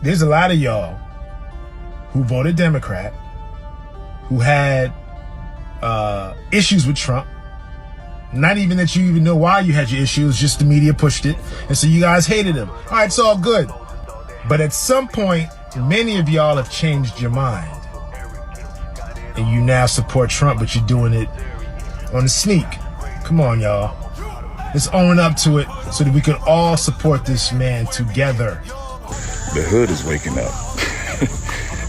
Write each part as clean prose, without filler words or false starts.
there's a lot of y'all who voted Democrat, who had issues with Trump. Not even that you even know why you had your issues, just the media pushed it. And so you guys hated him. All right, it's all good. But at some point, many of y'all have changed your mind. And you now support Trump, but you're doing it on the sneak. Come on, y'all. Let's own up to it so that we can all support this man together. The hood is waking up.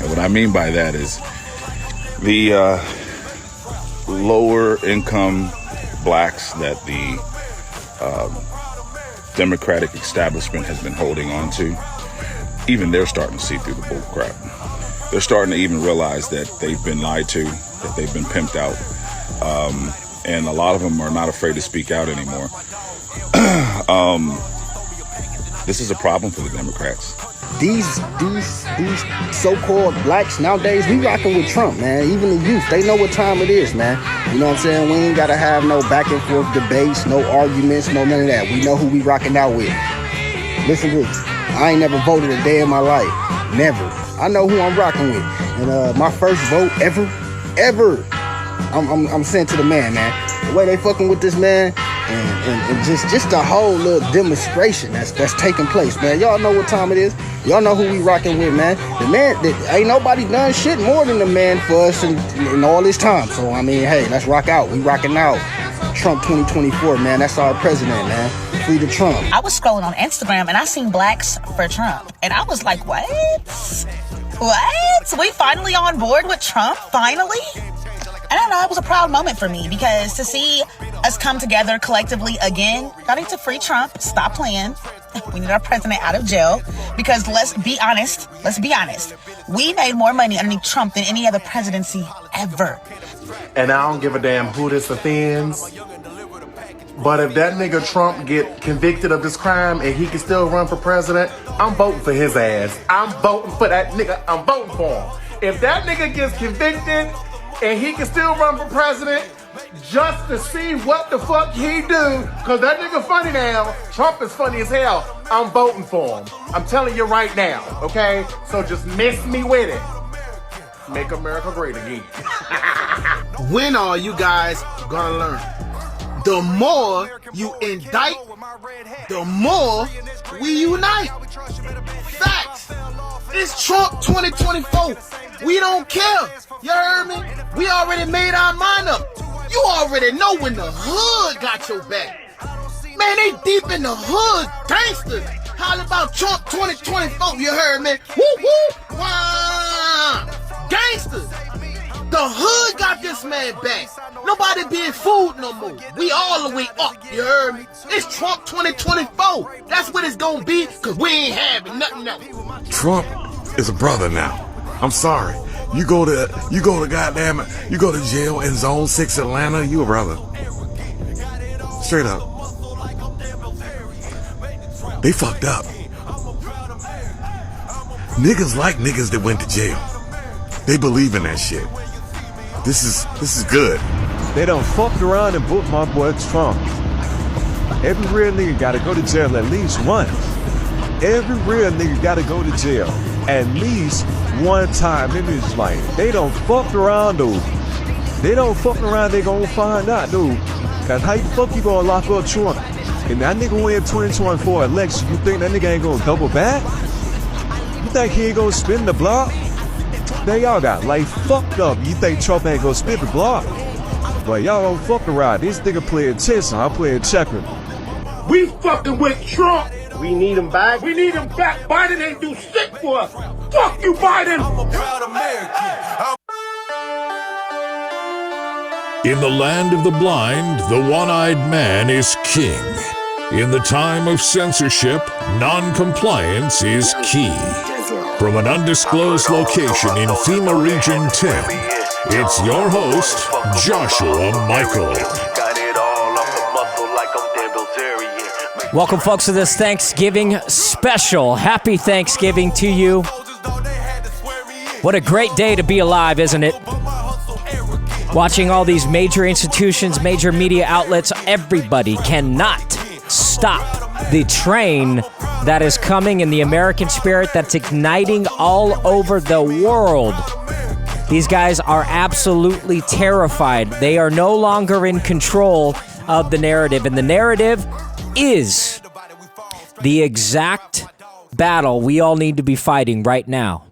And what I mean by that is the lower income blacks that the Democratic establishment has been holding on to, even they're starting to see through the bull crap. They're starting to even realize that they've been lied to, that they've been pimped out. And a lot of them are not afraid to speak out anymore. This is a problem for the Democrats. These so-called blacks nowadays, we rocking with Trump, man. Even the youth, they know what time it is, man. You know what I'm saying? We ain't gotta have no back and forth debates, no arguments, no none of that. We know who we rocking out with. Listen to this. I ain't never voted a day in my life. Never. I know who I'm rocking with. And my first vote ever, I'm sent to the man. The way they fucking with this man, and just the whole little demonstration that's taking place, man. Y'all know what time it is. Y'all know who we rocking with, man. The man, ain't nobody done shit more than the man for us in all this time. So, I mean, hey, let's rock out. We rocking out. Trump 2024, man. That's our president, man. Free to Trump. I was scrolling on Instagram and I seen blacks for Trump. And I was like, what? What? We finally on board with Trump? Finally? I don't know, it was a proud moment for me because to see us come together collectively again, y'all need to free Trump, stop playing. We need our president out of jail because let's be honest, we made more money underneath Trump than any other presidency ever. And I don't give a damn who this offends, but if that nigga Trump get convicted of this crime and he can still run for president, I'm voting for his ass. I'm voting for that nigga, I'm voting for him. If that nigga gets convicted and he can still run for president just to see what the fuck he do, because that nigga funny now. Trump is funny as hell. I'm voting for him. I'm telling you right now, okay? So just miss me with it. Make America great again. When are you guys gonna learn? The more you indict, the more we unite. Facts. It's Trump 2024. We don't care. You heard me? We already made our mind up. You already know when the hood got your back. Man, they deep in the hood. Gangsters. Holla about Trump 2024. You heard me? Woo woo. Wow. Gangsters. The hood got this man back. Nobody being fooled no more. We all the way up. You heard me? It's Trump 2024. That's what it's gonna be, cause we ain't having nothing else. Trump is a brother now. I'm sorry. You go to jail in Zone 6 Atlanta, you a brother. Straight up. They fucked up. Niggas like niggas that went to jail. They believe in that shit. This is good. They done fucked around and booked my boy Trump. Every real nigga gotta go to jail at least once. Every real nigga gotta go to jail at least one time in his life. They don't fuck around, dude. They don't fuck around, they gonna find out, dude. Cause how the fuck you gonna lock up Trump? And that nigga win 2024 election, you think that nigga ain't gonna double back? You think he ain't gonna spin the block? They y'all got life fucked up. You think Trump ain't gonna spin the block? But y'all don't fuck around. This nigga playing chess and I'm playing checkers. We fucking with Trump. We need him back. We need him back. Biden ain't do shit for us. Fuck you, Biden. I'm a proud American. In the land of the blind, the one-eyed man is king. In the time of censorship, non-compliance is key. From an undisclosed location in FEMA Region 10, it's your host, Joshua Michael. Welcome, folks, to this Thanksgiving special. Happy Thanksgiving to you. What a great day to be alive, isn't it? Watching all these major institutions, major media outlets, everybody cannot stop the train that is coming in the American spirit that's igniting all over the world. These guys are absolutely terrified. They are no longer in control of the narrative, and the narrative is the exact battle we all need to be fighting right now.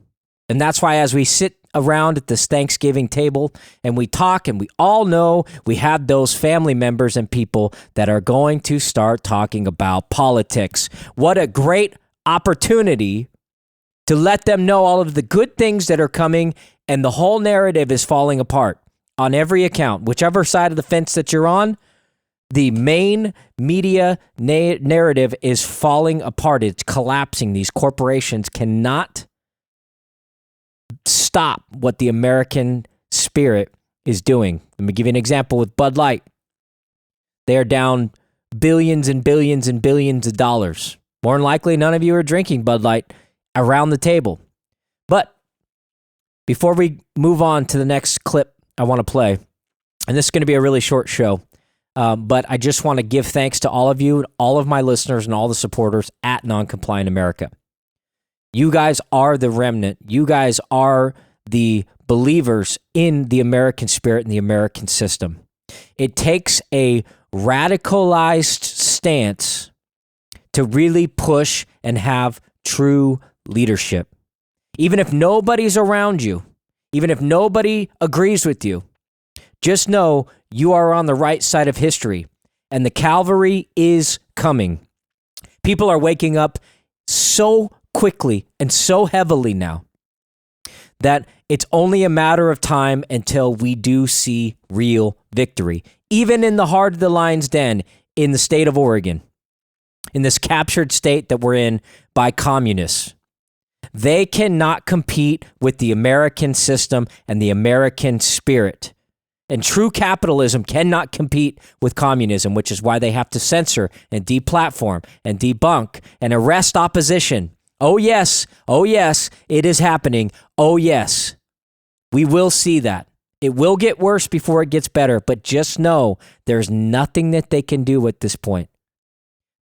And that's why as we sit around at this Thanksgiving table and we talk, and we all know we have those family members and people that are going to start talking about politics. What a great opportunity to let them know all of the good things that are coming, and the whole narrative is falling apart on every account. Whichever side of the fence that you're on, the main media narrative is falling apart. It's collapsing. These corporations cannot stop what the American spirit is doing. Let me give you an example with Bud Light. They are down billions and billions and billions of dollars. More than likely, none of you are drinking Bud Light around the table. But before we move on to the next clip I want to play, and this is going to be a really short show, but I just want to give thanks to all of you, all of my listeners, and all the supporters at Noncompliant America. You guys are the remnant. You guys are the believers in the American spirit and the American system. It takes a radicalized stance to really push and have true leadership. Even if nobody's around you, even if nobody agrees with you, just know you are on the right side of history, and the cavalry is coming. People are waking up so quickly and so heavily now that it's only a matter of time until we do see real victory. Even in the heart of the lion's den in the state of Oregon, in this captured state that we're in by communists, they cannot compete with the American system and the American spirit. And true capitalism cannot compete with communism, which is why they have to censor and deplatform and debunk and arrest opposition. Oh yes, it is happening. Oh yes, we will see that. It will get worse before it gets better, but just know there's nothing that they can do at this point.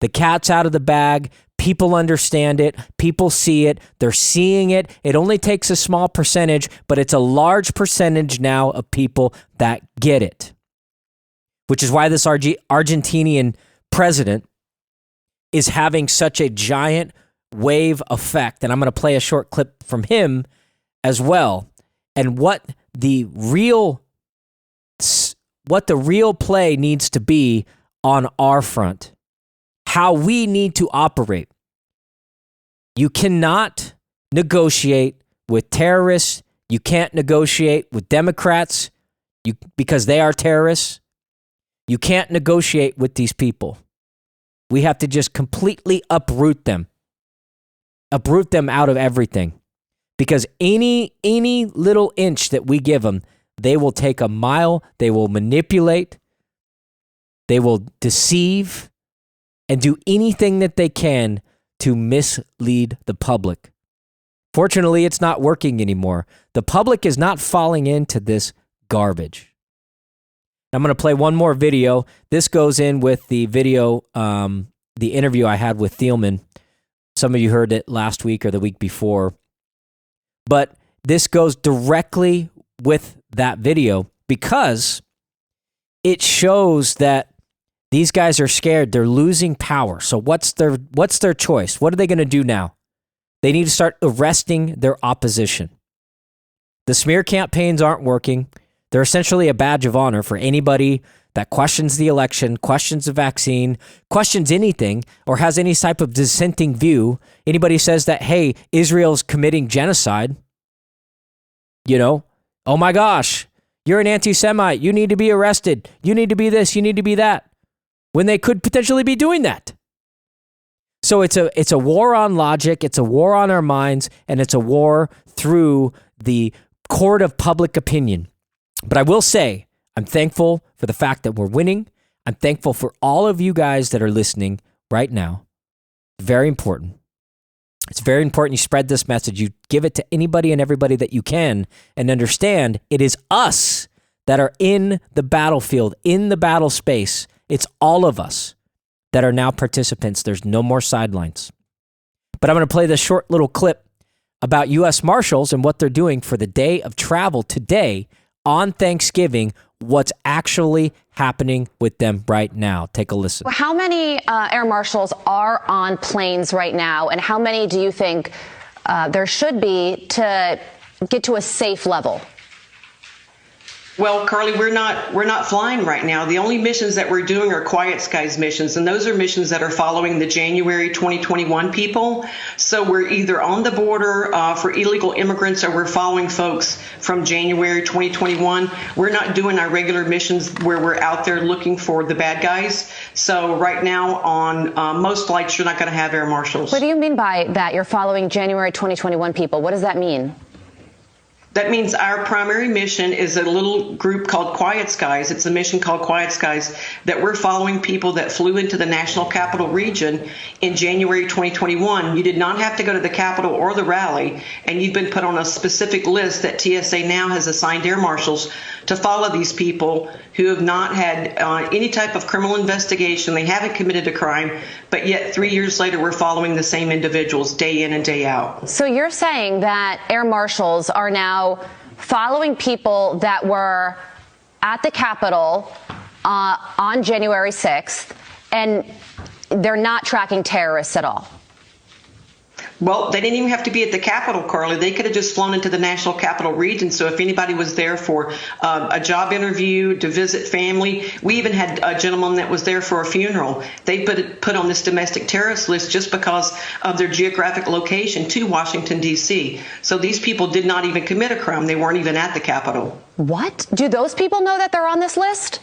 The cat's out of the bag. People understand it. People see it. They're seeing it. It only takes a small percentage, but it's a large percentage now of people that get it. Which is why this Argentinian president is having such a giant wave effect. And I'm going to play a short clip from him as well. And what the real play needs to be on our front. How we need to operate. You cannot negotiate with terrorists. You can't negotiate with Democrats because they are terrorists. You can't negotiate with these people. We have to just completely uproot them. Uproot them out of everything. Because any little inch that we give them, they will take a mile, they will manipulate, they will deceive, and do anything that they can to mislead the public. Fortunately, it's not working anymore. The public is not falling into this garbage. I'm going to play one more video. This goes in with the video, the interview I had with Thielman. Some of you heard it last week or the week before. But this goes directly with that video because it shows that these guys are scared. They're losing power. So what's their choice? What are they going to do now? They need to start arresting their opposition. The smear campaigns aren't working. They're essentially a badge of honor for anybody that questions the election, questions the vaccine, questions anything, or has any type of dissenting view. Anybody says that, hey, Israel's committing genocide, oh my gosh, you're an anti-Semite. You need to be arrested. You need to be this. You need to be that. When they could potentially be doing that. So it's a war on logic, it's a war on our minds, and it's a war through the court of public opinion. But I will say, I'm thankful for the fact that we're winning. I'm thankful for all of you guys that are listening right now. Very important. It's very important you spread this message. You give it to anybody and everybody that you can, and understand it is us that are in the battlefield, in the battle space. It's all of us that are now participants. There's no more sidelines. But I'm going to play this short little clip about U.S. Marshals and what they're doing for the day of travel today on Thanksgiving, what's actually happening with them right now. Take a listen. How many air marshals are on planes right now, and how many do you think there should be to get to a safe level? Well, Carly, we're not flying right now. The only missions that we're doing are Quiet Skies missions, and those are missions that are following the January 2021 people. So we're either on the border for illegal immigrants, or we're following folks from January 2021. We're not doing our regular missions where we're out there looking for the bad guys. So right now on most flights, you're not going to have air marshals. What do you mean by that? You're following January 2021 people. What does that mean? That means our primary mission is a little group called Quiet Skies. It's a mission called Quiet Skies that we're following people that flew into the National Capital Region in January 2021. You did not have to go to the Capitol or the rally, and you've been put on a specific list that TSA now has assigned air marshals to follow these people who have not had any type of criminal investigation. They haven't committed a crime, but yet 3 years later, we're following the same individuals day in and day out. So you're saying that air marshals are now following people that were at the Capitol on January 6th, and they're not tracking terrorists at all? Well, they didn't even have to be at the Capitol, Carly. They could have just flown into the National Capital Region. So if anybody was there for a job interview, to visit family, we even had a gentleman that was there for a funeral. They put on this domestic terrorist list just because of their geographic location to Washington, D.C. So these people did not even commit a crime. They weren't even at the Capitol. What? Do those people know that they're on this list?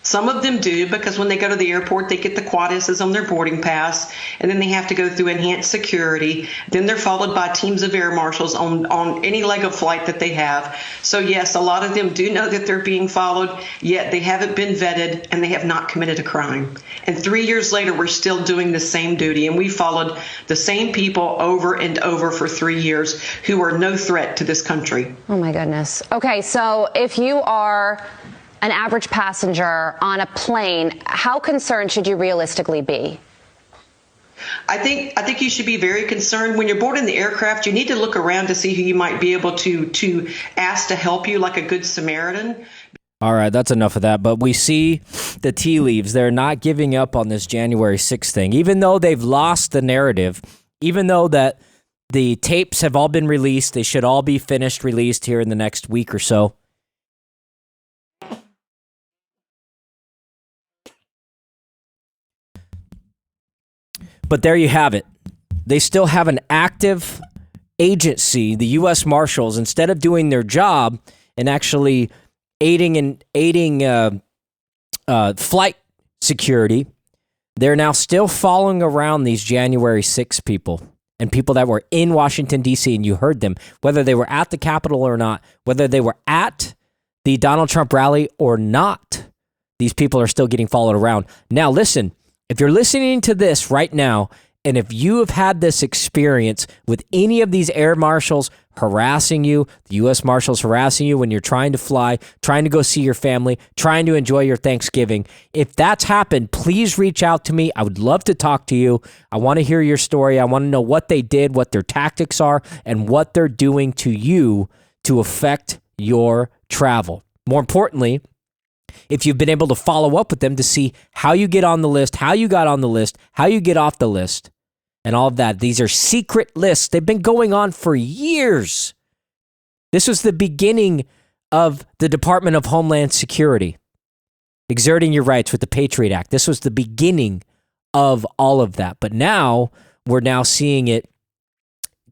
Some of them do, because when they go to the airport, they get the quad S's on their boarding pass, and then they have to go through enhanced security. Then they're followed by teams of air marshals on any leg of flight that they have. So yes, a lot of them do know that they're being followed, yet they haven't been vetted and they have not committed a crime. And 3 years later, we're still doing the same duty, and we followed the same people over and over for 3 years who are no threat to this country. Oh my goodness. Okay, so if you are an average passenger on a plane, how concerned should you realistically be? I think you should be very concerned. When you're boarding the aircraft, you need to look around to see who you might be able to ask to help you, like a good Samaritan. All right, that's enough of that. But we see the tea leaves. They're not giving up on this January 6th thing, even though they've lost the narrative, even though that the tapes have all been released. They should all be finished, released here in the next week or so. But there you have it. They still have an active agency, the U.S. Marshals, instead of doing their job and actually aiding flight security, they're now still following around these January 6 people and people that were in Washington, D.C., and you heard them, whether they were at the Capitol or not, whether they were at the Donald Trump rally or not. These people are still getting followed around. Now, listen. If you're listening to this right now, and if you have had this experience with any of these air marshals harassing you, the U.S. Marshals harassing you when you're trying to fly, trying to go see your family, trying to enjoy your Thanksgiving, if that's happened, please reach out to me. I would love to talk to you. I want to hear your story. I want to know what they did, what their tactics are, and what they're doing to you to affect your travel. More importantly, if you've been able to follow up with them to see how you get on the list, how you got on the list, how you get off the list, and all of that. These are secret lists. They've been going on for years. This was the beginning of the Department of Homeland Security, exerting your rights with the Patriot Act. This was the beginning of all of that. But now, we're now seeing it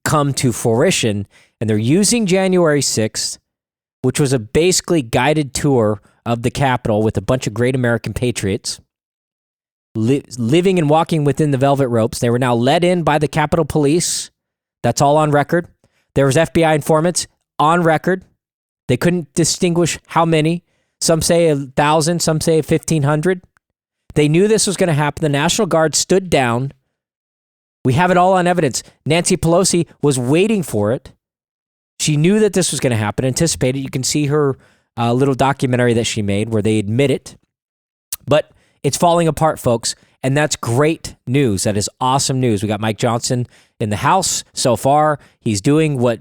come to fruition, and they're using January 6th, which was a basically guided tour of the Capitol with a bunch of great American patriots living and walking within the velvet ropes. They were now led in by the Capitol Police. That's all on record. There was FBI informants on record. They couldn't distinguish how many. Some say 1,000, some say 1,500. They knew this was going to happen. The National Guard stood down. We have it all on evidence. Nancy Pelosi was waiting for it. She knew that this was going to happen, anticipated. You can see her little documentary that she made where they admit it. But It's falling apart, folks. And that's great news. That is awesome news. We got Mike Johnson in the House so far. He's doing what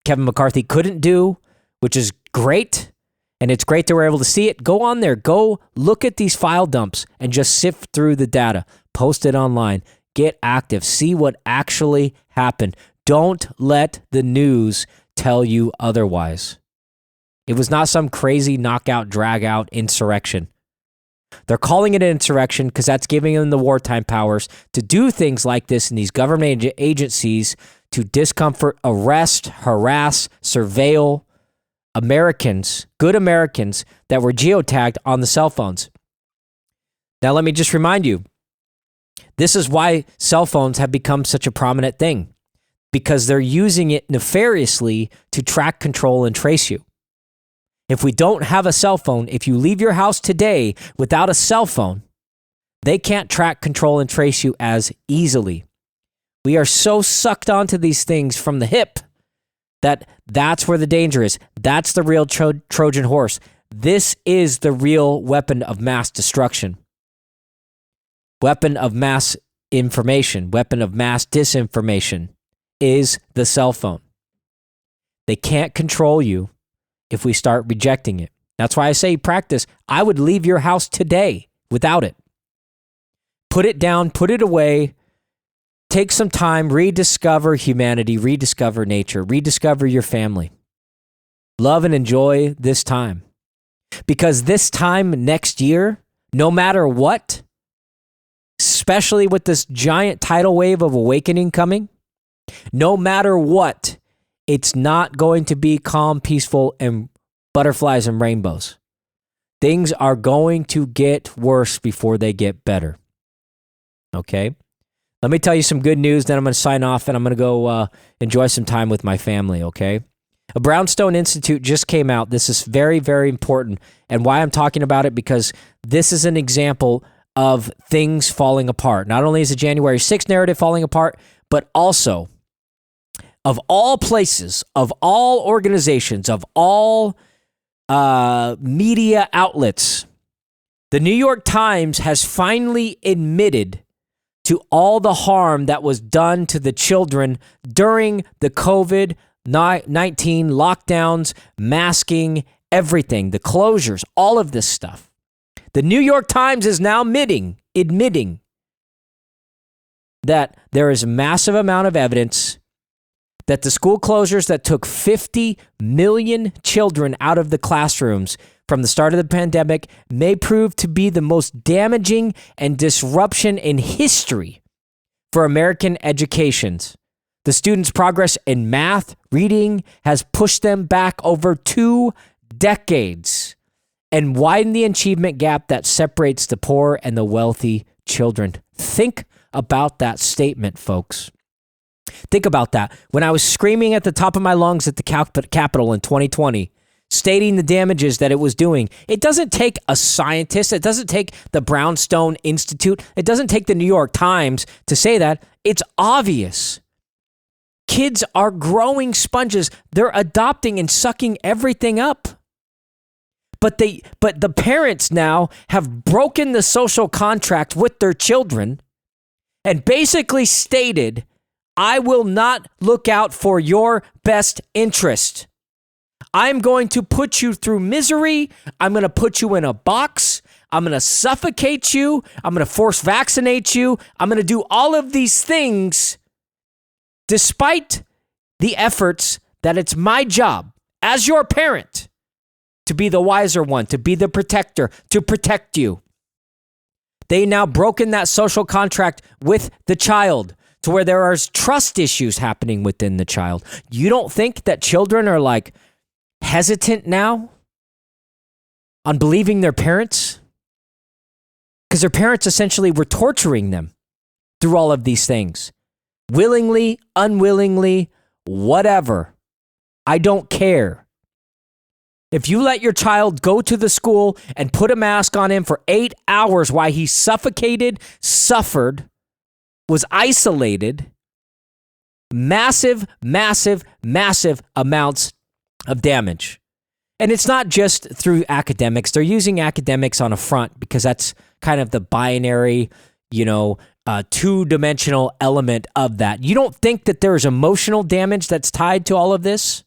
Kevin McCarthy couldn't do, which is great. And it's great that we're able to see it. Go on there. Go look at these file dumps and just sift through the data. Post it online. Get active. See what actually happened. Don't let the news tell you otherwise. It was not some crazy knockout, drag out insurrection. They're calling it an insurrection because that's giving them the wartime powers to do things like this in these government agencies to discomfort, arrest, harass, surveil Americans, good Americans that were geotagged on the cell phones. Now, let me just remind you, this is why cell phones have become such a prominent thing, because they're using it nefariously to track, control, and trace you. If we don't have a cell phone, if you leave your house today without a cell phone, they can't track, control, and trace you as easily. We are so sucked onto these things from the hip that's where the danger is. That's the real Trojan horse. This is the real weapon of mass destruction. Weapon of mass information, weapon of mass disinformation is the cell phone. They can't control you if we start rejecting it. That's why I say practice. I would leave your house today without it. Put it down, put it away. Take some time, rediscover humanity, rediscover nature, rediscover your family. Love and enjoy this time. Because this time next year, no matter what, especially with this giant tidal wave of awakening coming, no matter what, it's not going to be calm, peaceful, and butterflies and rainbows. Things are going to get worse before they get better. Okay? Let me tell you some good news, then I'm going to sign off and I'm going to go enjoy some time with my family, okay? A Brownstone Institute just came out. This is very, very important. And why I'm talking about it, because this is an example of things falling apart. Not only is the January 6th narrative falling apart, but also, of all places, of all organizations, of all media outlets, the New York Times has finally admitted to all the harm that was done to the children during the COVID-19 lockdowns, masking, everything, the closures, all of this stuff. The New York Times is now admitting that there is a massive amount of evidence that the school closures that took 50 million children out of the classrooms from the start of the pandemic may prove to be the most damaging and disruption in history for American educations. The students' progress in math, reading has pushed them back over 2 decades and widened the achievement gap that separates the poor and the wealthy children. Think about that statement, folks. Think about that. When I was screaming at the top of my lungs at the Capitol in 2020, stating the damages that it was doing, it doesn't take a scientist, it doesn't take the Brownstone Institute, it doesn't take the New York Times to say that. It's obvious. Kids are growing sponges. They're adopting and sucking everything up. But the parents now have broken the social contract with their children and basically stated, I will not look out for your best interest. I'm going to put you through misery. I'm going to put you in a box. I'm going to suffocate you. I'm going to force vaccinate you. I'm going to do all of these things despite the efforts that it's my job as your parent to be the wiser one, to be the protector, to protect you. They now broken that social contract with the child to where there are trust issues happening within the child. You don't think that children are like hesitant now on believing their parents? Because their parents essentially were torturing them through all of these things. Willingly, unwillingly, whatever. I don't care. If you let your child go to the school and put a mask on him for 8 hours while he suffocated, suffered, was isolated, massive, massive, massive amounts of damage. And it's not just through academics. They're using academics on a front because that's kind of the binary, two-dimensional element of that. You don't think that there's emotional damage that's tied to all of this?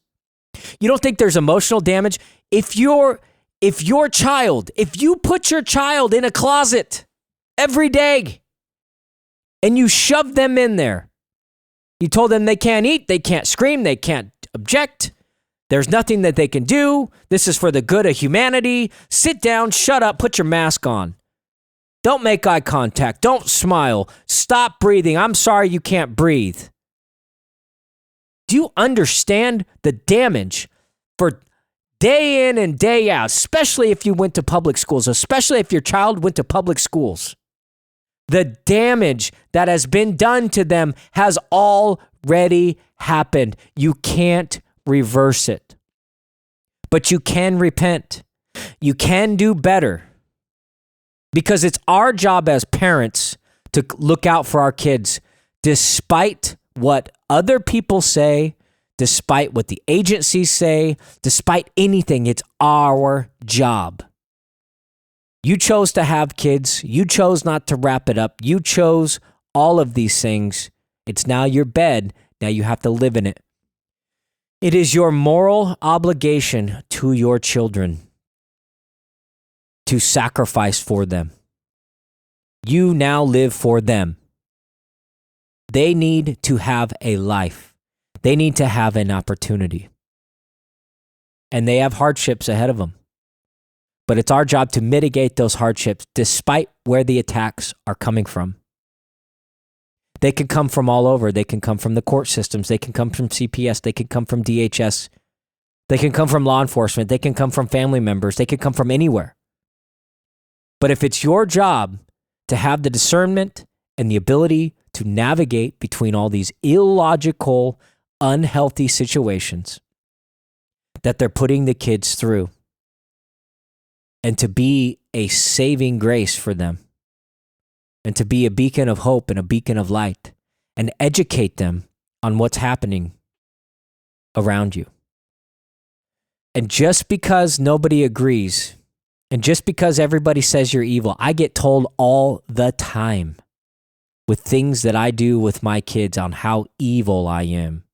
You don't think there's emotional damage? If you put your child in a closet every day and you shove them in there, you told them they can't eat, they can't scream, they can't object, there's nothing that they can do, this is for the good of humanity, sit down, shut up, put your mask on. Don't make eye contact, don't smile, stop breathing, I'm sorry you can't breathe. Do you understand the damage for day in and day out, especially if you went to public schools, especially if your child went to public schools? The damage that has been done to them has already happened. You can't reverse it. But you can repent. You can do better. Because it's our job as parents to look out for our kids, despite what other people say, despite what the agencies say, despite anything. It's our job. You chose to have kids. You chose not to wrap it up. You chose all of these things. It's now your bed. Now you have to live in it. It is your moral obligation to your children to sacrifice for them. You now live for them. They need to have a life. They need to have an opportunity. And they have hardships ahead of them. But it's our job to mitigate those hardships despite where the attacks are coming from. They can come from all over. They can come from the court systems. They can come from CPS. They can come from DHS. They can come from law enforcement. They can come from family members. They can come from anywhere. But if it's your job to have the discernment and the ability to navigate between all these illogical, unhealthy situations that they're putting the kids through, and to be a saving grace for them, and to be a beacon of hope and a beacon of light, and educate them on what's happening around you. And just because nobody agrees, and just because everybody says you're evil, I get told all the time with things that I do with my kids on how evil I am,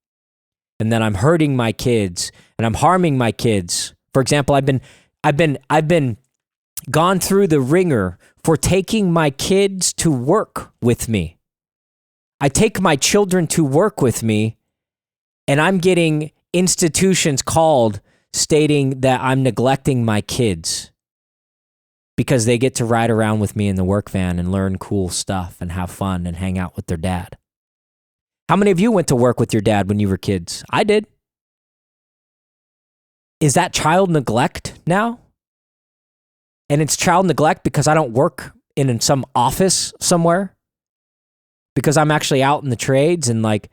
and that I'm hurting my kids and I'm harming my kids. For example, I've been gone through the ringer for taking my kids to work with me. I take my children to work with me, and I'm getting institutions called stating that I'm neglecting my kids because they get to ride around with me in the work van and learn cool stuff and have fun and hang out with their dad. How many of you went to work with your dad when you were kids? I did. Is that child neglect now? And it's child neglect because I don't work in some office somewhere? Because I'm actually out in the trades and like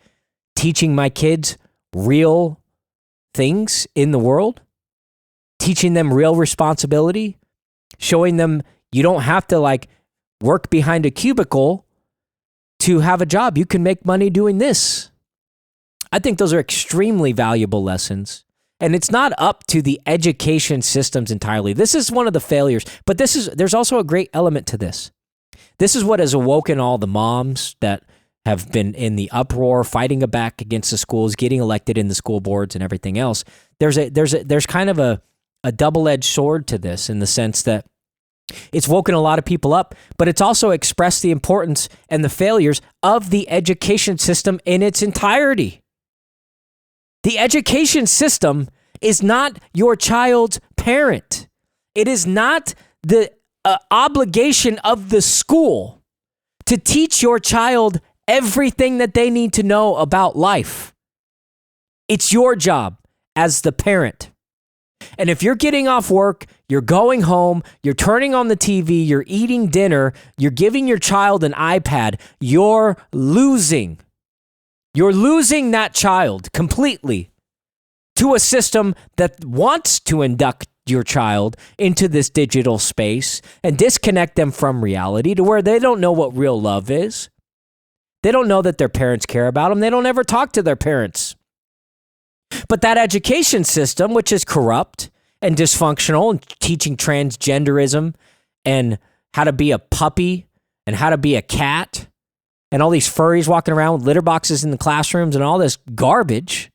teaching my kids real things in the world? Teaching them real responsibility? Showing them you don't have to like work behind a cubicle to have a job. You can make money doing this. I think those are extremely valuable lessons. And it's not up to the education systems entirely. This is one of the failures, but there's also a great element to this. This is what has awoken all the moms that have been in the uproar, fighting back against the schools, getting elected in the school boards and everything else. There's kind of a double-edged sword to this in the sense that it's woken a lot of people up, but it's also expressed the importance and the failures of the education system in its entirety. The education system is not your child's parent. It is not the obligation of the school to teach your child everything that they need to know about life. It's your job as the parent. And if you're getting off work, you're going home, you're turning on the TV, you're eating dinner, you're giving your child an iPad, you're losing. You're losing that child completely to a system that wants to induct your child into this digital space and disconnect them from reality to where they don't know what real love is. They don't know that their parents care about them. They don't ever talk to their parents. But that education system, which is corrupt and dysfunctional, and teaching transgenderism and how to be a puppy and how to be a cat and all these furries walking around with litter boxes in the classrooms and all this garbage.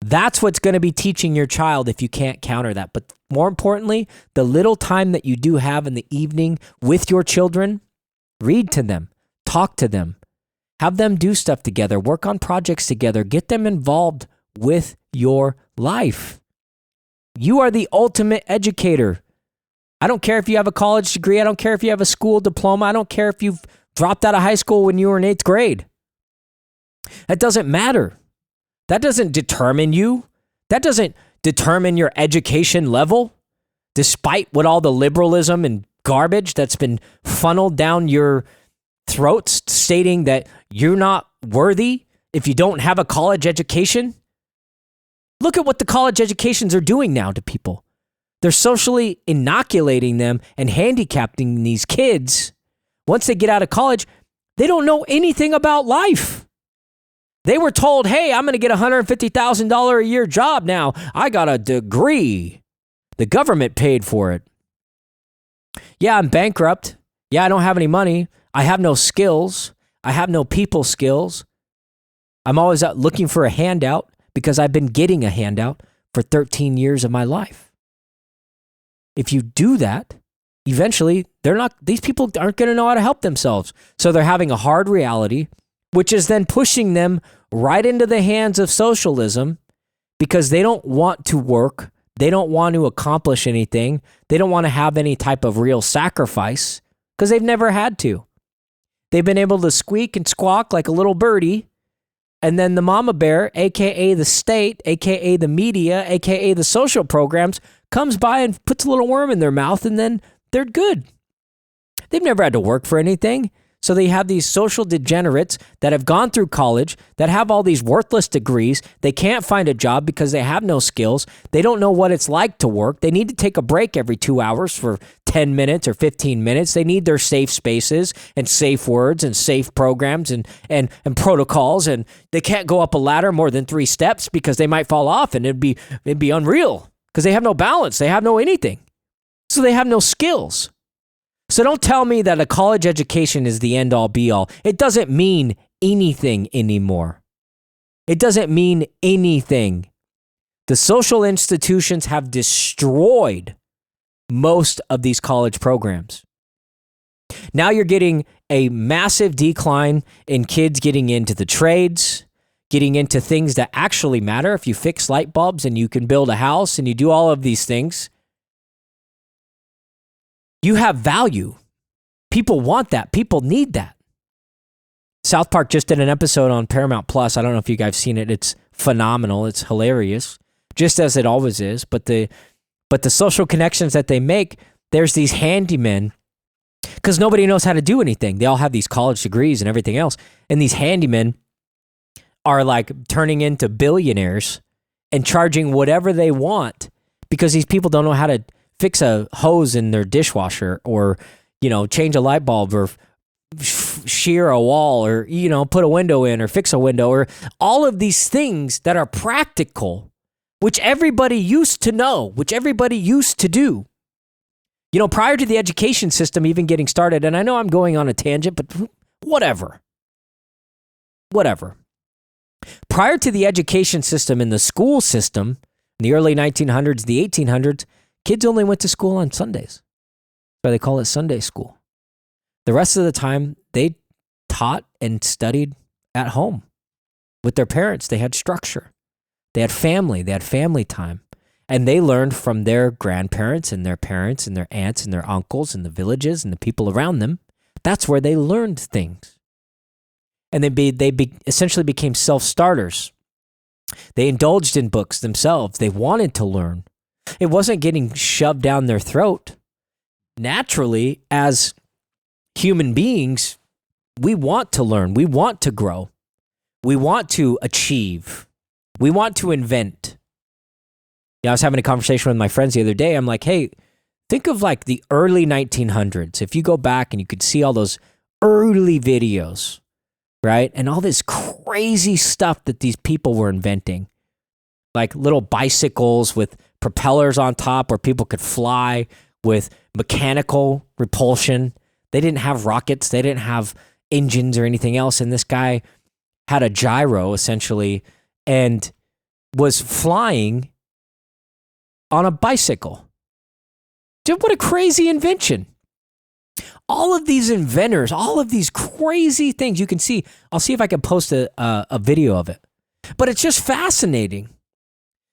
That's what's going to be teaching your child if you can't counter that. But more importantly, the little time that you do have in the evening with your children, read to them, talk to them, have them do stuff together, work on projects together, get them involved with your life. You are the ultimate educator. I don't care if you have a college degree. I don't care if you have a school diploma. I don't care if you've dropped out of high school when you were in 8th grade. That doesn't matter. That doesn't determine you. That doesn't determine your education level, despite what all the liberalism and garbage that's been funneled down your throats stating that you're not worthy if you don't have a college education. Look at what the college educations are doing now to people. They're socially inoculating them and handicapping these kids. Once they get out of college, they don't know anything about life. They were told, hey, I'm going to get a $150,000 a year job now. I got a degree. The government paid for it. Yeah, I'm bankrupt. Yeah, I don't have any money. I have no skills. I have no people skills. I'm always out looking for a handout because I've been getting a handout for 13 years of my life. If you do that, eventually these people aren't going to know how to help themselves. So they're having a hard reality, which is then pushing them right into the hands of socialism because they don't want to work. They don't want to accomplish anything. They don't want to have any type of real sacrifice because they've never had to. They've been able to squeak and squawk like a little birdie. And then the mama bear, AKA the state, AKA the media, AKA the social programs, comes by and puts a little worm in their mouth and then they're good. They've never had to work for anything. So they have these social degenerates that have gone through college, that have all these worthless degrees. They can't find a job because they have no skills. They don't know what it's like to work. They need to take a break every 2 hours for 10 minutes or 15 minutes. They need their safe spaces and safe words and safe programs and protocols. And they can't go up a ladder more than 3 steps because they might fall off and it'd be unreal because they have no balance. They have no anything. So they have no skills. So don't tell me that a college education is the end all be all. It doesn't mean anything anymore. It doesn't mean anything. The social institutions have destroyed most of these college programs. Now you're getting a massive decline in kids getting into the trades, getting into things that actually matter. If you fix light bulbs and you can build a house and you do all of these things, you have value. People want that. People need that. South Park just did an episode on Paramount Plus. I don't know if you guys have seen it. It's phenomenal. It's hilarious, just as it always is. But the social connections that they make, there's these handymen, because nobody knows how to do anything. They all have these college degrees and everything else. And these handymen are like turning into billionaires and charging whatever they want because these people don't know how to fix a hose in their dishwasher or, change a light bulb or shear a wall or, put a window in or fix a window or all of these things that are practical, which everybody used to know, which everybody used to do. Prior to the education system even getting started, and I know I'm going on a tangent, but whatever. Prior to the education system and the school system, in the early 1900s, the 1800s, kids only went to school on Sundays. So they call it Sunday school. The rest of the time, they taught and studied at home with their parents. They had structure. They had family. They had family time. And they learned from their grandparents and their parents and their aunts and their uncles and the villages and the people around them. That's where they learned things. And they essentially became self-starters. They indulged in books themselves. They wanted to learn. It wasn't getting shoved down their throat. Naturally, as human beings, we want to learn. We want to grow. We want to achieve. We want to invent. I was having a conversation with my friends the other day. I'm like, hey, think of like the early 1900s. If you go back and you could see all those early videos, right? And all this crazy stuff that these people were inventing. Like little bicycles with propellers on top where people could fly with mechanical repulsion. They didn't have rockets. They didn't have engines or anything else. And this guy had a gyro, essentially, and was flying on a bicycle. Dude, what a crazy invention. All of these inventors, all of these crazy things you can see. I'll see if I can post a video of it. But it's just fascinating.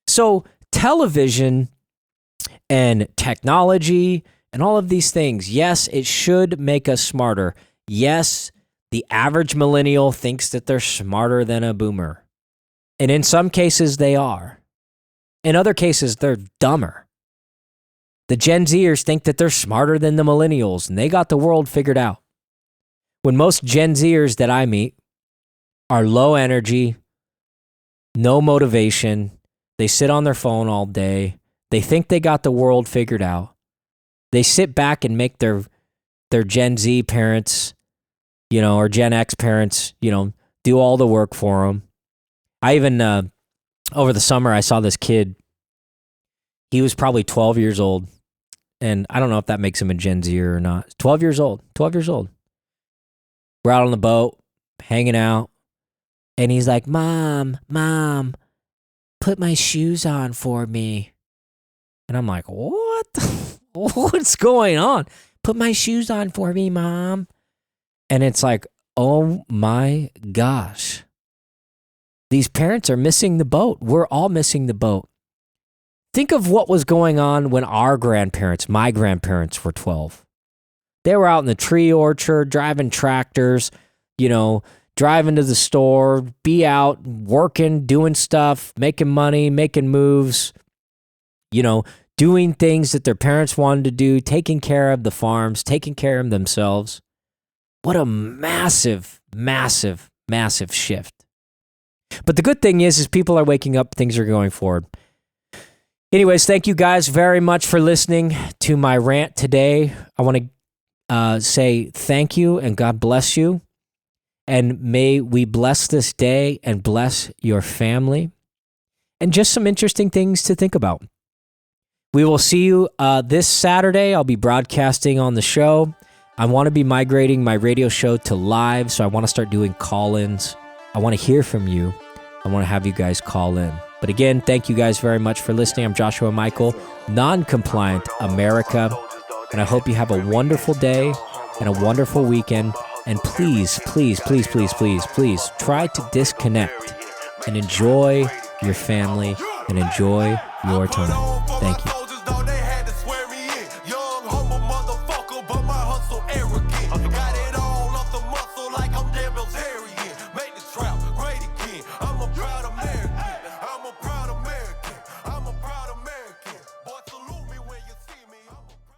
So television and technology and all of these things, yes, it should make us smarter. Yes, the average millennial thinks that they're smarter than a boomer. And in some cases, they are. In other cases, they're dumber. The Gen Zers think that they're smarter than the millennials, and they got the world figured out. When most Gen Zers that I meet are low energy, no motivation, they sit on their phone all day, they think they got the world figured out. They sit back and make their Gen Z parents, or Gen X parents, do all the work for them. I even, over the summer, I saw this kid. He was probably 12 years old. And I don't know if that makes him a Gen Zer or not. 12 years old. We're out on the boat, hanging out. And he's like, Mom, put my shoes on for me. And I'm like, what? What's going on? Put my shoes on for me, Mom. And it's like, oh my gosh. These parents are missing the boat. We're all missing the boat. Think of what was going on when my grandparents were 12. They were out in the tree orchard, driving tractors, driving to the store, be out working, doing stuff, making money, making moves, doing things that their parents wanted to do, taking care of the farms, taking care of themselves. What a massive, massive, massive shift. But the good thing is people are waking up, things are going forward. Anyways, thank you guys very much for listening to my rant today. I want to say thank you and God bless you. And may we bless this day and bless your family. And just some interesting things to think about. We will see you this Saturday. I'll be broadcasting on the show. I want to be migrating my radio show to live, so I want to start doing call-ins. I want to hear from you. I want to have you guys call in. But again, thank you guys very much for listening. I'm Joshua Michael, Noncompliant America. And I hope you have a wonderful day and a wonderful weekend. And please, please, please, please, please, please try to disconnect and enjoy your family and enjoy your time. Thank you.